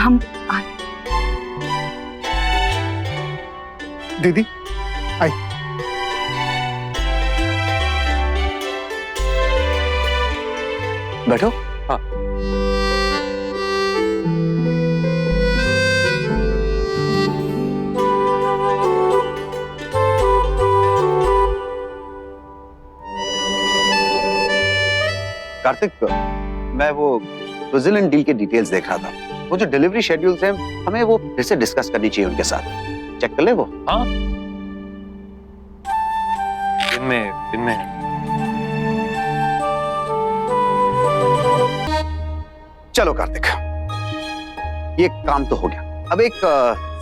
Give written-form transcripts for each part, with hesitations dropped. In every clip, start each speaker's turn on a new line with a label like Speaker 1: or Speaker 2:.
Speaker 1: हम
Speaker 2: दीदी आई।
Speaker 3: बैठो। हाँ। कार्तिक, मैं वो स्विट्जरलैंड डील के डिटेल्स देख रहा था। वो जो डिलीवरी शेड्यूल्स हैं, हमें वो फिर से डिस्कस करनी चाहिए उनके साथ। चेक कर ले वो।
Speaker 4: हाँ, इनमें
Speaker 3: चलो कार्तिक, ये काम तो हो गया। अब एक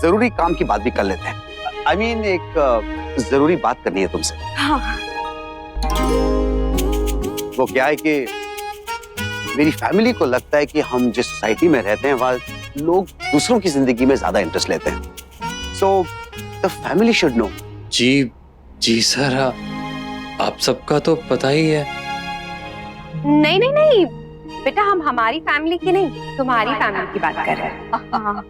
Speaker 3: जरूरी काम की बात भी कर लेते हैं। I mean, एक जरूरी बात करनी है तुमसे।
Speaker 1: हाँ।
Speaker 3: वो क्या है कि मेरी फैमिली को लगता है कि हम जिस सोसाइटी में रहते हैं वहां लोग दूसरों की जिंदगी में ज्यादा इंटरेस्ट लेते हैं। So the family should know.
Speaker 4: जी सर, आप सबका तो पता ही है।
Speaker 5: नहीं नहीं नहीं बेटा, हम हमारी फैमिली की नहीं, तुम्हारी फैमिली की बात कर रहे हैं। हाँ।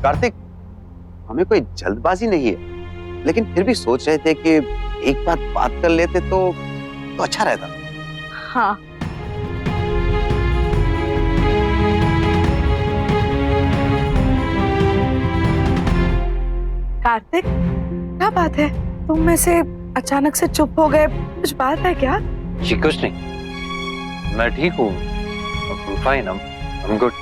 Speaker 3: कार्तिक, हमें कोई जल्दबाजी नहीं है, लेकिन फिर भी सोच रहे थे कि एक बात कर लेते तो अच्छा रहता।
Speaker 1: हाँ। कार्तिक, क्या बात है? तुम में से अचानक से चुप हो गए, कुछ बात है क्या?
Speaker 4: जी कुछ नहीं, मैं ठीक हूँ। Fine, I'm good।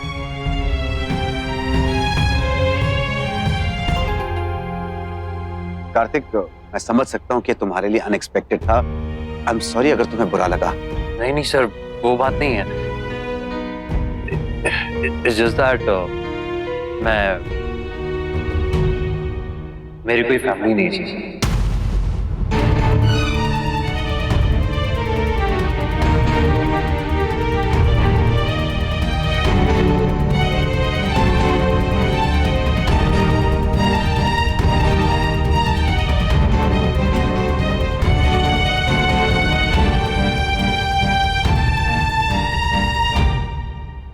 Speaker 3: कार्तिक, मैं समझ सकता हूँ कि तुम्हारे लिए अनएक्सपेक्टेड था। आई एम सॉरी अगर तुम्हें बुरा लगा।
Speaker 4: नहीं सर, वो बात नहीं है। It's just that मेरी कोई फैमिली नहीं है।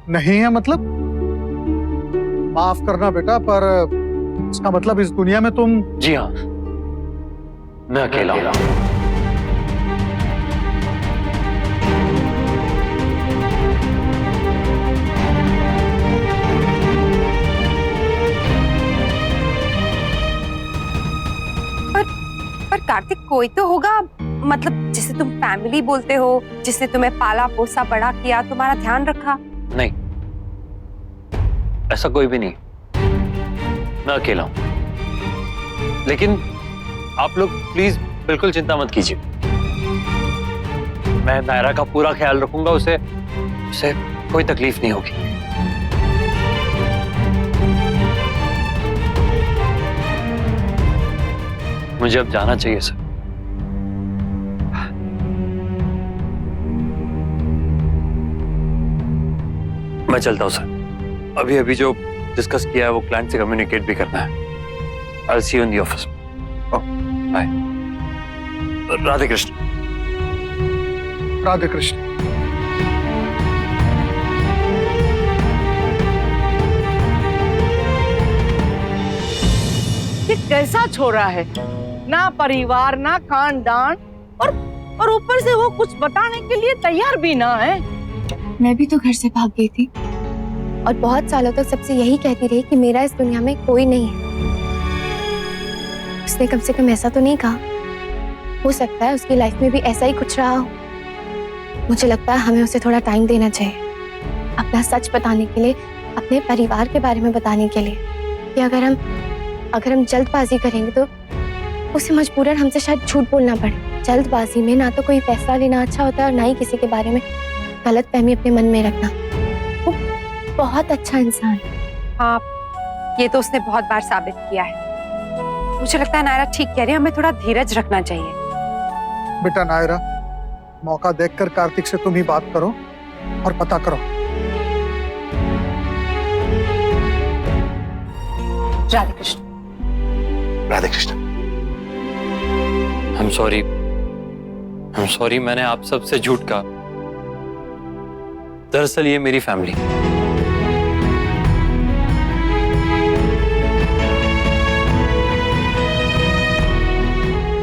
Speaker 2: नहीं है मतलब? माफ करना बेटा, पर इसका मतलब इस दुनिया में तुम।
Speaker 4: जी हाँ, मैं अकेला हूँ।
Speaker 5: पर कार्तिक, कोई तो होगा, मतलब जिसे तुम फैमिली बोलते हो, जिसने तुम्हें पाला पोसा बड़ा किया, तुम्हारा ध्यान रखा।
Speaker 4: नहीं, ऐसा कोई भी नहीं, मैं अकेला हूं। लेकिन आप लोग प्लीज बिल्कुल चिंता मत कीजिए, मैं नायरा का पूरा ख्याल रखूंगा। उसे कोई तकलीफ नहीं होगी। मुझे अब जाना चाहिए सर। मैं चलता हूं सर। अभी जो डिस्कस किया है वो क्लाइंट से कम्युनिकेट भी करना है। I'll see you in the office. Bye. Radhe Krishna.
Speaker 2: Radhe Krishna.
Speaker 1: ये कैसा छोरा है? ना परिवार, ना खानदान, और ऊपर से वो कुछ बताने के लिए तैयार भी ना है।
Speaker 6: मैं भी तो घर से भाग गई थी और बहुत सालों तक सबसे यही कहती रही कि मेरा इस दुनिया में कोई नहीं है। उसने कम से कम ऐसा तो नहीं कहा। हो सकता है उसकी लाइफ में भी ऐसा ही कुछ रहा हो। मुझे लगता है हमें उसे थोड़ा टाइम देना चाहिए, अपना सच बताने के लिए, अपने परिवार के बारे में बताने के लिए। कि अगर हम जल्दबाजी करेंगे तो उसे मजबूरन हमसे शायद झूठ बोलना पड़े। जल्दबाजी में ना तो कोई फैसला लेना अच्छा होता है और ना ही किसी के बारे में गलतफहमी अपने मन में रखना। वो बहुत अच्छा इंसान है।
Speaker 5: हाँ, ये तो उसने बहुत बार साबित किया है। मुझे लगता है नायरा ठीक कह रही है, हमें थोड़ा धीरज रखना चाहिए।
Speaker 2: बेटा नायरा, मौका देखकर कार्तिक से तुम ही बात करो और पता करो।
Speaker 5: Radhe Krishna.
Speaker 3: Radhe Krishna.
Speaker 4: I'm sorry, sorry, मैंने आप सबसे झूठ कहा। दरअसल ये मेरी family.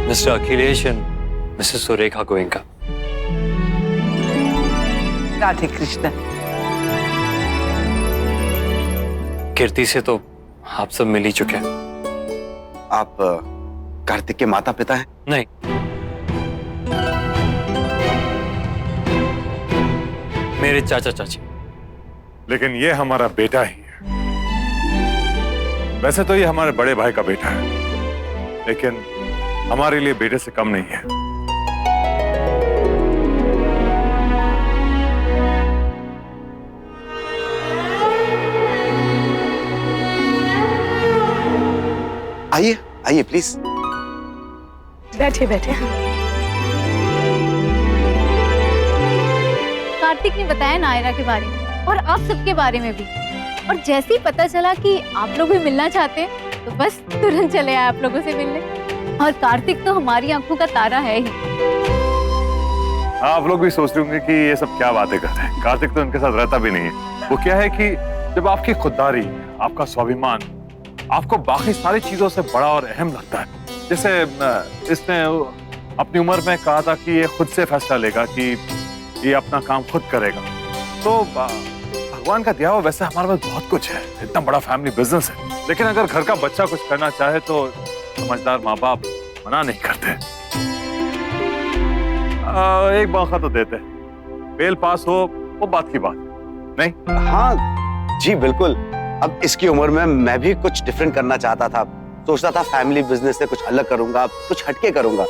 Speaker 4: Mr Akhilesh and Mrs Surekha Goenka.
Speaker 1: Radhe Krishna.
Speaker 4: Kirti से तो आप सब मिल ही चुके हैं।
Speaker 3: आप कार्तिक के माता पिता हैं?
Speaker 4: नहीं, मेरे चाचा चाची।
Speaker 7: लेकिन ये हमारा बेटा ही है। वैसे तो ये हमारे बड़े भाई का बेटा है, लेकिन हमारे लिए बेटे से कम नहीं है।
Speaker 3: आइए आइए प्लीज।
Speaker 6: बैठे बैठे।
Speaker 8: कार्तिक ने बताया नायरा के बारे में और आप सबके बारे में भी, और जैसे ही पता चला कि आप लोग भी मिलना चाहते हैं तो बस तुरंत चले आए आप लोगों से मिलने। और कार्तिक तो हमारी आंखों का तारा है ही।
Speaker 7: आप लोग भी सोच रहे होंगे कि ये सब क्या बातें करते हैं। कार्तिक तो इनके साथ रहता भी नहीं है। वो क्या है कि जब आपकी खुददारी, आपका स्वाभिमान आपको बाकी सारी चीजों से बड़ा और अहम लगता है, जैसे इसने अपनी उम्र में कहा था कि ये खुद से फैसला लेगा कि ये अपना काम खुद करेगा, तो भगवान का दिया हुआ वैसे हमारे पास बहुत कुछ है, इतना बड़ा फैमिली बिजनेस है। लेकिन अगर घर का बच्चा कुछ करना चाहे तो समझदार माँ बाप मना नहीं करते। एक मौका तो देते, फेल पास हो वो बात की बात नहीं।
Speaker 3: हाँ जी बिल्कुल। अब इसकी उम्र में मैं भी कुछ डिफरेंट करना चाहता था। सोचता था फैमिली बिजनेस से कुछ अलग करूंगा, कुछ हटके करूंगा।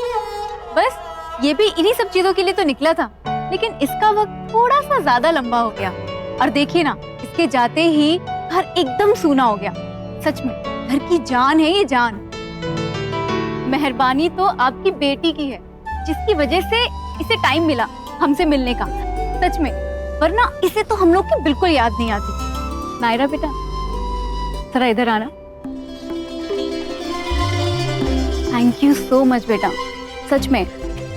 Speaker 8: बस ये भी इन्हीं सब चीजों के लिए तो निकला था, लेकिन इसका वक्त थोड़ा सा ज्यादा लंबा हो गया। और देखिए ना, इसके जाते ही घर एकदम सूना हो गया। सच में घर की जान है ये जान। मेहरबानी तो आपकी बेटी की है, जिसकी वजह से इसे टाइम मिला हमसे मिलने का। सच में, वरना इसे तो हम लोग की बिल्कुल याद नहीं आती। नायरा बेटा, जरा इधर आना। थैंक यू सो मच बेटा, सच में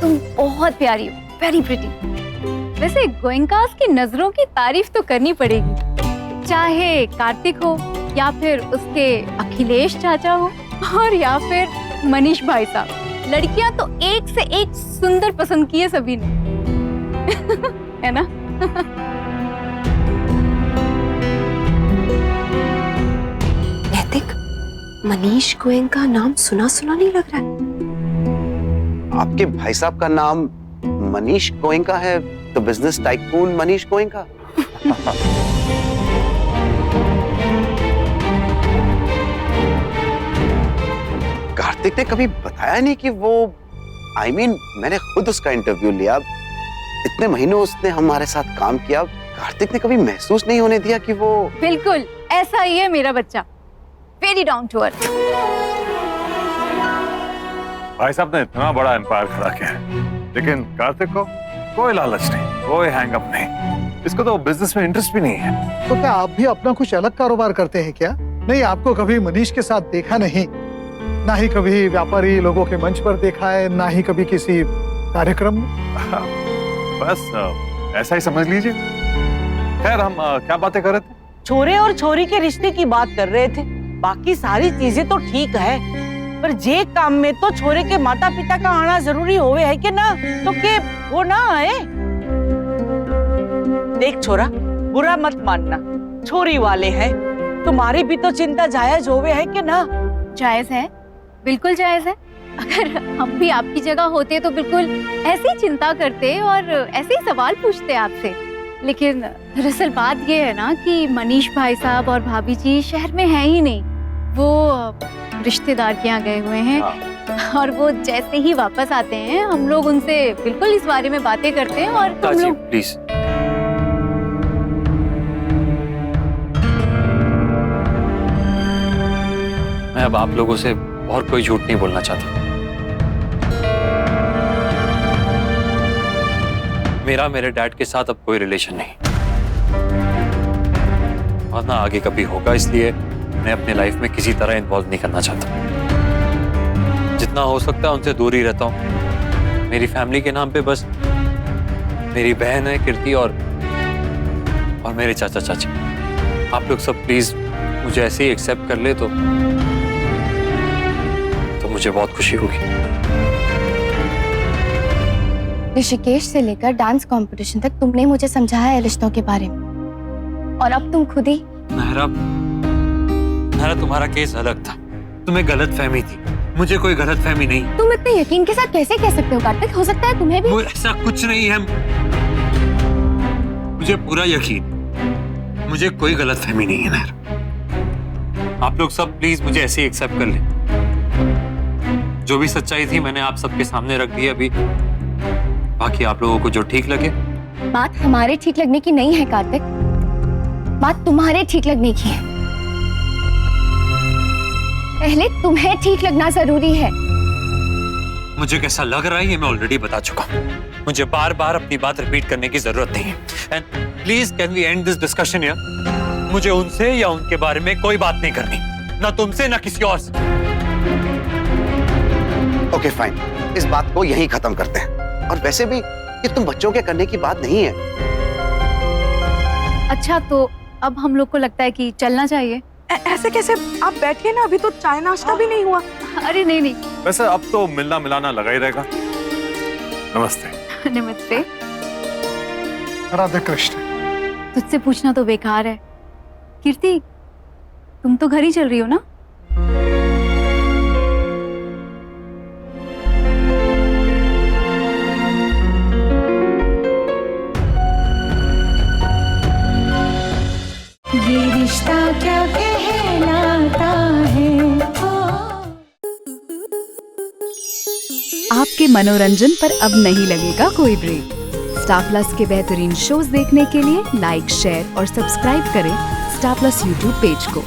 Speaker 8: तुम बहुत प्यारी हो, वेरी प्रिटी। वैसे गोयनकास की नजरों की तारीफ तो करनी पड़ेगी, चाहे कार्तिक हो या फिर उसके अखिलेश चाचा हो और या फिर मनीष भाई साहब। लड़कियां तो एक से एक सुंदर पसंद की है सभी ने। है ना?
Speaker 5: नैतिक, मनीष गोयनका नाम सुना सुना नहीं लग रहा है।
Speaker 3: आपके भाई साहब का नाम मनीष गोयनका है, तो बिजनेस टाइकून मनीष गोयनका। कार्तिक ने कभी बताया नहीं कि वो मैंने खुद उसका इंटरव्यू लिया, इतने महीनों उसने हमारे साथ काम किया। कार्तिक ने कभी महसूस नहीं होने दिया कि वो।
Speaker 8: बिल्कुल ऐसा ही है मेरा बच्चा, वेरी डाउन टू अर्थ।
Speaker 7: भाई साहब ने इतना बड़ा एम्पायर खड़ा किया है, लेकिन कार्तिक को कोई लालच नहीं, कोई हैंगअप नहीं। इसको तो बिजनेस में इंटरेस्ट भी नहीं है।
Speaker 2: तो क्या आप भी अपना कुछ अलग कारोबार करते हैं क्या? नहीं, आपको कभी मनीष के साथ देखा नहीं, ना ही कभी व्यापारी लोगों के मंच पर देखा है, ना ही कभी किसी कार्यक्रम में।
Speaker 7: बस ऐसा ही समझ लीजिए। खैर, हम क्या बातें कर रहे थे?
Speaker 1: छोरे और छोरी के रिश्ते की बात कर रहे थे। बाकी सारी चीजें तो ठीक है, पर जे काम में तो छोरे के माता पिता का आना जरूरी होवे है कि ना, तो के वो ना आए। देख छोरा, बुरा मत मानना, छोरी वाले हैं, तुम्हारी भी तो चिंता जायज होवे है कि ना?
Speaker 8: जायज है, बिल्कुल जायज है। अगर हम भी आपकी जगह होते तो बिल्कुल ऐसी चिंता करते और ऐसे ही सवाल पूछते आपसे। लेकिन दरअसल बात ये है ना कि मनीष भाई साहब और भाभी जी शहर में हैं ही नहीं, वो रिश्तेदार के यहाँ गए हुए हैं। और वो जैसे ही वापस आते हैं हम लोग उनसे बिल्कुल इस बारे में बातें करते हैं। और हम लोग
Speaker 4: प्लीज, मैं अब आप लोगों से और कोई झूठ नहीं बोलना चाहता। मेरा मेरे डैड के साथ अब कोई रिलेशन नहीं, और ना आगे कभी होगा, इसलिए मैं अपने लाइफ में किसी तरह इन्वॉल्व नहीं करना चाहता। जितना हो सकता है उनसे दूर ही रहता हूँ। मेरी फैमिली के नाम पे बस मेरी बहन है कीर्ति और मेरे चाचा चाची। आप लोग सब प्लीज मुझे ऐसे ही एक्सेप्ट कर ले तो मुझे बहुत खुशी होगी।
Speaker 6: ऋषिकेश से लेकर डांस कंपटीशन तक तुमने मुझे समझाया है रिश्तों के बारे में, और अब तुम खुद ही।
Speaker 4: महरा तुम्हारा केस अलग था, तुम्हें गलत फहमी थी, मुझे कोई गलत फहमी नहीं।
Speaker 6: तुम इतने यकीन के साथ कैसे कह सकते हो कार्तिक? हो सकता है तुम्हें भी।
Speaker 4: ऐसा कुछ नहीं है, मुझे पूरा यकीन, मुझे कोई गलत फहमी नहीं है महरा। आप लोग सब प्लीज मुझे ऐसे ही एक्सेप्ट कर ले। जो भी सच्चाई थी मैंने आप सबके सामने रख दी अभी, बाकी आप लोगों को जो ठीक लगे।
Speaker 6: बात हमारे ठीक लगने की नहीं है कार्तिक, बात तुम्हारे ठीक लगने की है। पहले तुम्हें ठीक लगना जरूरी है।
Speaker 4: मुझे कैसा लग रहा है ये मैं ऑलरेडी बता चुका हूँ, मुझे बार बार अपनी बात रिपीट करने की जरूरत नहीं है। And please can we end this discussion here? मुझे उनसे या उनके बारे में कोई बात नहीं करनी, ना तुमसे ना किसी और से।
Speaker 3: ओके फाइन, इस बात को यहीं खत्म करते हैं। और वैसे भी ये तुम बच्चों के करने की बात नहीं है।
Speaker 8: अच्छा, तो अब हम लोग को लगता है कि चलना चाहिए।
Speaker 5: ऐसे कैसे? आप बैठिए ना, अभी तो चाय नाश्ता भी नहीं हुआ।
Speaker 8: अरे नहीं।
Speaker 7: वैसे अब तो मिलना मिलाना लगा ही रहेगा। नमस्ते।
Speaker 8: नमस्ते।
Speaker 2: राधे कृष्ण।
Speaker 8: तुझसे पूछना तो बेकार है। कीर्ति, तुम तो घर ही चल रही हो ना?
Speaker 9: ये रिश्ता क्या कहलाता है।
Speaker 10: आपके मनोरंजन पर अब नहीं लगेगा कोई ब्रेक। स्टार प्लस के बेहतरीन शोज देखने के लिए लाइक, शेयर और सब्सक्राइब करें स्टार प्लस यूट्यूब पेज को।